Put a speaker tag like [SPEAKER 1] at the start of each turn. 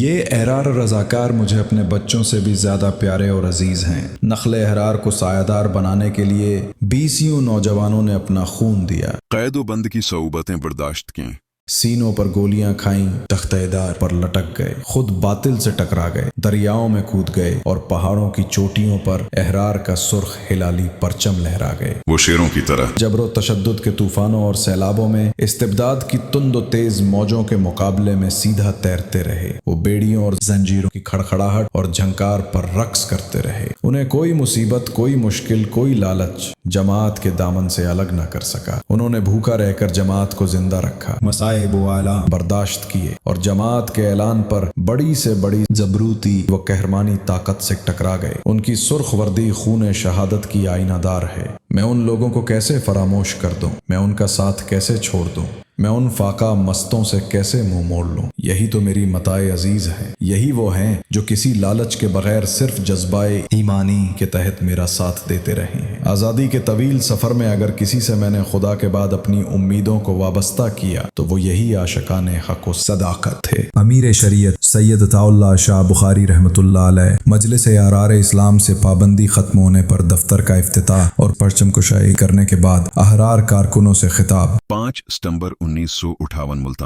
[SPEAKER 1] یہ احرار رضاکار مجھے اپنے بچوں سے بھی زیادہ پیارے اور عزیز ہیں۔ نخل احرار کو سایہ بنانے کے لیے 20 نوجوانوں نے اپنا خون دیا،
[SPEAKER 2] قید و بند کی صعوبتیں برداشت کیں،
[SPEAKER 1] سینوں پر گولیاں کھائیں، تختہ دار پر لٹک گئے، خود باطل سے ٹکرا گئے، دریاؤں میں کود گئے اور پہاڑوں کی چوٹیوں پر احرار کا سرخ ہلالی پرچم لہرا گئے۔
[SPEAKER 2] وہ شیروں کی طرح
[SPEAKER 1] جبر و تشدد کے طوفانوں اور سیلابوں میں استبداد کی تند و تیز موجوں کے مقابلے میں سیدھا تیرتے رہے۔ وہ بیڑیوں اور زنجیروں کی کھڑکھڑاہٹ اور جھنکار پر رقص کرتے رہے۔ انہیں کوئی مصیبت، کوئی مشکل، کوئی لالچ جماعت کے دامن سے الگ نہ کر سکا۔ انہوں نے بھوکا رہ کر جماعت کو زندہ رکھا، مصائب و آلام برداشت کیے اور جماعت کے اعلان پر بڑی سے بڑی جبروتی و قہرمانی طاقت سے ٹکرا گئے۔ ان کی سرخ وردی خون شہادت کی آئینہ دار ہے۔ میں ان لوگوں کو کیسے فراموش کر دوں؟ میں ان کا ساتھ کیسے چھوڑ دوں؟ میں ان فاقہ مستوں سے کیسے منہ موڑ لوں؟ یہی تو میری متاع عزیز ہے۔ یہی وہ ہیں جو کسی لالچ کے بغیر صرف جذبہ ایمانی کے تحت میرا ساتھ دیتے رہے ہیں۔ آزادی کے طویل سفر میں اگر کسی سے میں نے خدا کے بعد اپنی امیدوں کو وابستہ کیا تو وہ یہی عاشقان حق و صداقت تھے۔ امیر شریعت سید عطا اللہ شاہ بخاری رحمۃ اللہ علیہ مجلس احرار اسلام سے پابندی ختم ہونے پر دفتر کا افتتاح اور پرچم کشائی کرنے کے بعد احرار کارکنوں سے خطاب۔
[SPEAKER 2] 5 ستمبر 1958 ملتان۔